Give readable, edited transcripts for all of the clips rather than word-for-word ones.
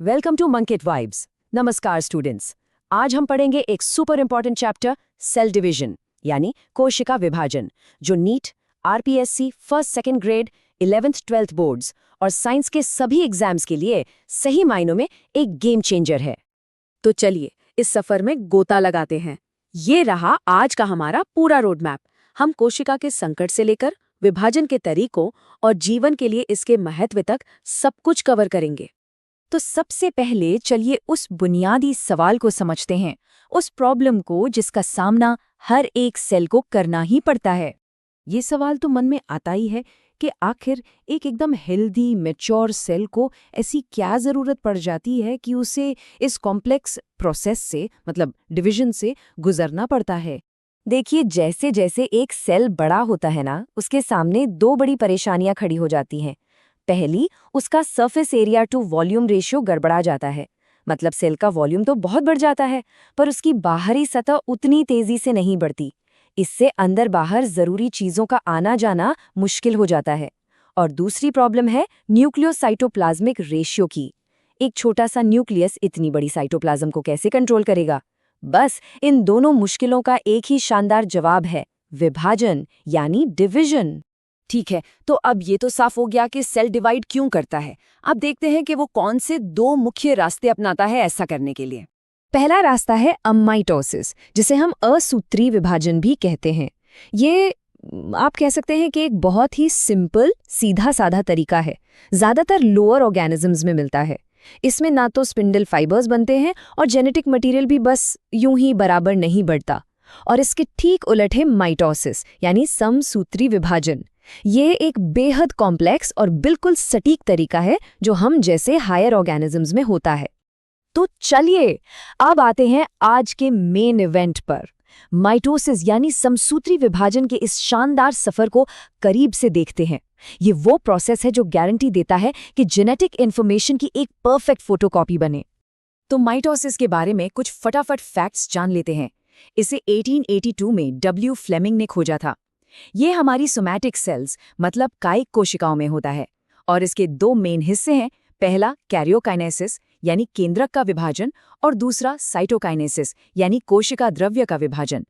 Welcome to मंकिट vibes. नमस्कार students. आज हम पढ़ेंगे एक super important chapter cell division यानी कोशिका विभाजन, जो NEET, RPSC first second grade, 11th 12th boards और साइंस के सभी एग्जाम्स के लिए सही मायनों में एक गेम चेंजर है। तो चलिए इस सफर में गोता लगाते हैं। ये रहा आज का हमारा पूरा रोड मैप। हम कोशिका के संकट से लेकर विभाजन के तरीकों और जीवन के लिए इसके महत्व तक सब कुछ कवर करेंगे। तो सबसे पहले चलिए उस बुनियादी सवाल को समझते हैं, उस प्रॉब्लम को जिसका सामना हर एक सेल को करना ही पड़ता है। ये सवाल तो मन में आता ही है कि आखिर एक एकदम हेल्दी मैच्योर सेल को ऐसी क्या ज़रूरत पड़ जाती है कि उसे इस कॉम्प्लेक्स प्रोसेस से मतलब डिवीजन से गुजरना पड़ता है। देखिए, जैसे जैसे एक सेल बड़ा होता है ना, उसके सामने दो बड़ी परेशानियां खड़ी हो जाती हैं। पहली, उसका surface area to volume ratio गड़बड़ा जाता है। मतलब सेल का वॉल्यूम तो बहुत बढ़ जाता है, पर उसकी बाहरी सतह उतनी तेजी से नहीं बढ़ती। इससे अंदर बाहर जरूरी चीजों का आना जाना मुश्किल हो जाता है। और दूसरी प्रॉब्लम है न्यूक्लियोसाइटोप्लाज्मिक रेशियो की। एक छोटा सा न्यूक्लियस इतनी बड़ी साइटोप्लाज्म को कैसे कंट्रोल करेगा? बस इन दोनों मुश्किलों का एक ही शानदार जवाब है, विभाजन यानी डिवीजन। ठीक है, तो अब ये तो साफ हो गया कि सेल डिवाइड क्यों करता है। अब देखते हैं कि वो कौन से दो मुख्य रास्ते अपनाता है ऐसा करने के लिए। पहला रास्ता है अमाइटोसिस, जिसे हम असूत्री विभाजन भी कहते हैं। ये आप कह सकते हैं कि एक बहुत ही सिंपल सीधा साधा तरीका है। ज्यादातर लोअर ऑर्गेनिजम्स में मिलता है। इसमें ना तो स्पिंडल फाइबर्स बनते हैं और जेनेटिक मटेरियल भी बस यूं ही बराबर नहीं बढ़ता। और इसके ठीक उलट है माइटोसिस यानी समसूत्री विभाजन। ये एक बेहद कॉम्प्लेक्स और बिल्कुल सटीक तरीका है जो हम जैसे हायर ऑर्गेनिजम्स में होता है। तो चलिए अब आते हैं आज के मेन इवेंट पर। माइटोसिस यानी समसूत्री विभाजन के इस शानदार सफर को करीब से देखते हैं। ये वो प्रोसेस है जो गारंटी देता है कि जेनेटिक इंफॉर्मेशन की एक परफेक्ट फोटोकॉपी बने। तो माइटोसिस के बारे में कुछ फटाफट फैक्ट्स जान लेते हैं। इसे 1882 में डब्ल्यू फ्लेमिंग ने खोजा था। ये हमारी सोमैटिक सेल्स मतलब कायिक कोशिकाओं में होता है और इसके दो मेन हिस्से हैं। पहला कैरियोकाइनेसिस यानी केंद्रक का विभाजन और दूसरा साइटोकाइनेसिस यानी कोशिका द्रव्य का विभाजन।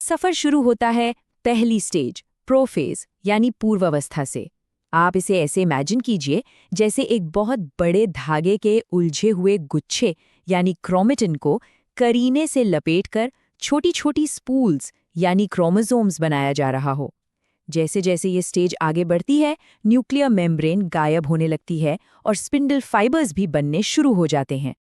सफर शुरू होता है पहली स्टेज प्रोफेज यानी पूर्वावस्था से। आप इसे ऐसे इमेजिन कीजिए जैसे एक बहुत बड़े धागे के उलझे हुए गुच्छे यानी क्रोमेटिन को करीने से लपेटकर छोटी छोटी स्पूल्स यानी क्रोमोसोम्स बनाया जा रहा हो। जैसे जैसे ये स्टेज आगे बढ़ती है, न्यूक्लियर मेम्ब्रेन गायब होने लगती है और स्पिंडल फाइबर्स भी बनने शुरू हो जाते हैं।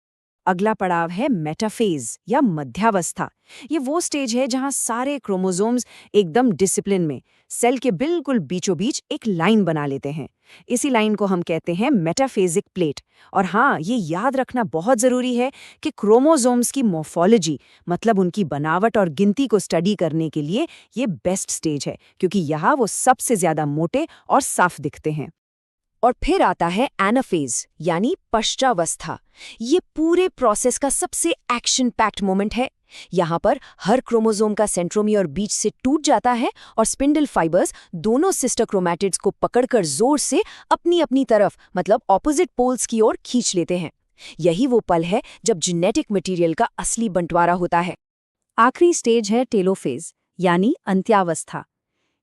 अगला पड़ाव है मेटाफेज या मध्यावस्था। ये वो स्टेज है जहां सारे क्रोमोसोम्स एकदम डिसिप्लिन में सेल के बिल्कुल बीचों बीच एक लाइन बना लेते हैं। इसी लाइन को हम कहते हैं मेटाफेजिक प्लेट। और हाँ, ये याद रखना बहुत जरूरी है कि क्रोमोसोम्स की मॉर्फोलॉजी मतलब उनकी बनावट और गिनती को स्टडी करने के लिए ये बेस्ट स्टेज है, क्योंकि यहाँ वो सबसे ज्यादा मोटे और साफ दिखते हैं। और फिर आता है एनाफेज यानी पश्चावस्था। ये पूरे प्रोसेस का सबसे एक्शन पैक्ड मोमेंट है। यहाँ पर हर क्रोमोसोम का सेंट्रोमियर बीच से टूट जाता है और स्पिंडल फाइबर्स दोनों सिस्टर क्रोमैटिड्स को पकड़कर जोर से अपनी अपनी तरफ मतलब ऑपोजिट पोल्स की ओर खींच लेते हैं। यही वो पल है जब जेनेटिक मटेरियल का असली बंटवारा होता है। आखिरी स्टेज है टेलोफेज यानी अंत्यावस्था।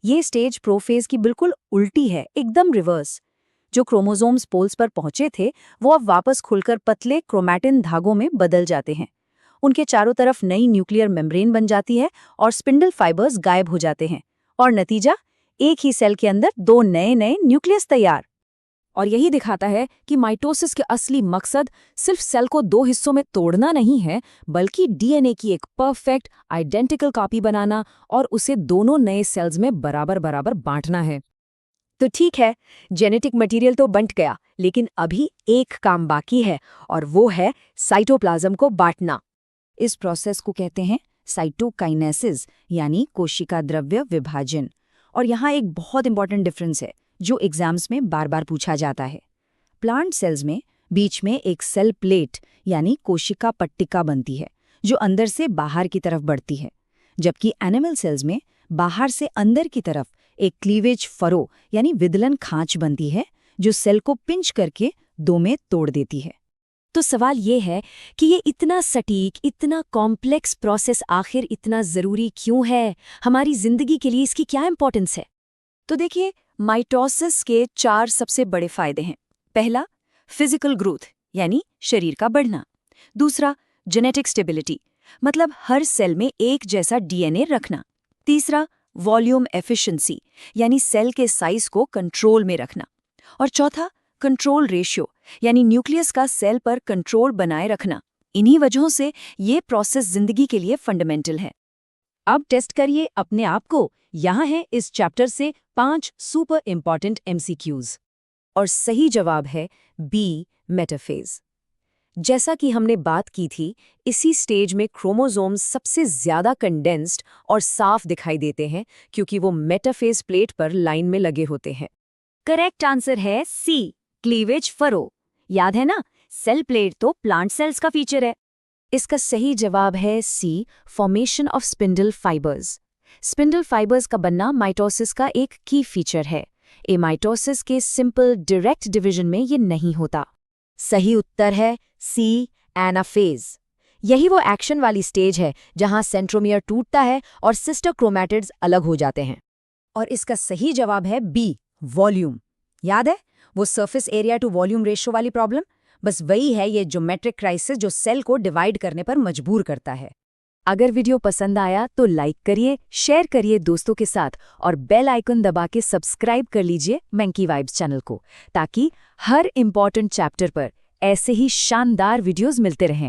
ये स्टेज प्रोफेज की बिल्कुल उल्टी है, एकदम रिवर्स। जो क्रोमोसोम्स पोल्स पर पहुंचे थे वो अब वापस खुलकर पतले क्रोमैटिन धागों में बदल जाते हैं। उनके चारों तरफ नई न्यूक्लियर मेम्ब्रेन बन जाती है और स्पिंडल फाइबर्स गायब हो जाते हैं। और नतीजा, एक ही सेल के अंदर दो नए नए न्यूक्लियस तैयार। और यही दिखाता है कि माइटोसिस के असली मकसद सिर्फ सेल को दो हिस्सों में तोड़ना नहीं है, बल्कि डीएनए की एक परफेक्ट आइडेंटिकल कॉपी बनाना और उसे दोनों नए सेल्स में बराबर बराबर बांटना है। तो ठीक है, जेनेटिक मटेरियल तो बंट गया, लेकिन अभी एक काम बाकी है और वो है साइटोप्लाज्म को बांटना। इस प्रोसेस को कहते हैं साइटोकाइनेसिस यानी कोशिका द्रव्य विभाजन। और यहाँ एक बहुत इंपॉर्टेंट डिफरेंस है जो एग्जाम्स में बार बार पूछा जाता है। प्लांट सेल्स में बीच में एक सेल प्लेट यानी कोशिका पट्टिका बनती है जो अंदर से बाहर की तरफ बढ़ती है, जबकि एनिमल सेल्स में बाहर से अंदर की तरफ एक क्लीवेज फरो यानी विदलन खांच बनती है जो सेल को पिंच करके दो में तोड़ देती है। तो सवाल ये है कि ये इतना सटीक, इतना कॉम्प्लेक्स प्रोसेस आखिर इतना ज़रूरी क्यों है? हमारी ज़िंदगी के लिए इसकी क्या इंपॉर्टेंस है? तो देखिए, माइटोसिस के 4 सबसे बड़े फायदे हैं। पहला, फिजिकल ग्रोथ यानी शरीर का बढ़ना। दूसरा, जेनेटिक स्टेबिलिटी मतलब हर सेल में एक जैसा डीएनए रखना। तीसरा, वॉल्यूम एफिशिएंसी यानी सेल के साइज को कंट्रोल में रखना। और चौथा, कंट्रोल रेशियो यानी न्यूक्लियस का सेल पर कंट्रोल बनाए रखना। इन्हीं वजहों से ये प्रोसेस जिंदगी के लिए फंडामेंटल है। अब टेस्ट करिए अपने आप को। यहाँ है इस चैप्टर से 5 सुपर इंपॉर्टेंट एमसीक्यूज। और सही जवाब है बी, मेटाफेज। जैसा कि हमने बात की थी, इसी स्टेज में क्रोमोसोम्स सबसे ज्यादा कंडेंस्ड और साफ दिखाई देते हैं क्योंकि वो मेटाफेज प्लेट पर लाइन में लगे होते हैं। करेक्ट आंसर है सी, क्लीवेज फरो। याद है ना, सेल प्लेट तो प्लांट सेल्स का फीचर है। इसका सही जवाब है C, formation of spindle fibres. Spindle fibres का बनना माइटोसिस का एक की फीचर है। एमाइटोसिस के सिंपल डायरेक्ट डिवीजन में ये नहीं होता। सही उत्तर है सी, एनाफेज। यही वो एक्शन वाली स्टेज है जहां सेंट्रोमियर टूटता है और सिस्टर क्रोमैटिड्स अलग हो जाते हैं। और इसका सही जवाब है बी, वॉल्यूम। याद है वो surface area to volume ratio वाली प्रॉब्लम? बस वही है ये ज्योमेट्रिक क्राइसिस जो सेल को डिवाइड करने पर मजबूर करता है। अगर वीडियो पसंद आया तो लाइक करिए, शेयर करिए दोस्तों के साथ और बेल आइकन दबा के सब्सक्राइब कर लीजिए मंकी वाइब्स चैनल को, ताकि हर इंपॉर्टेंट चैप्टर पर ऐसे ही शानदार वीडियोस मिलते रहें।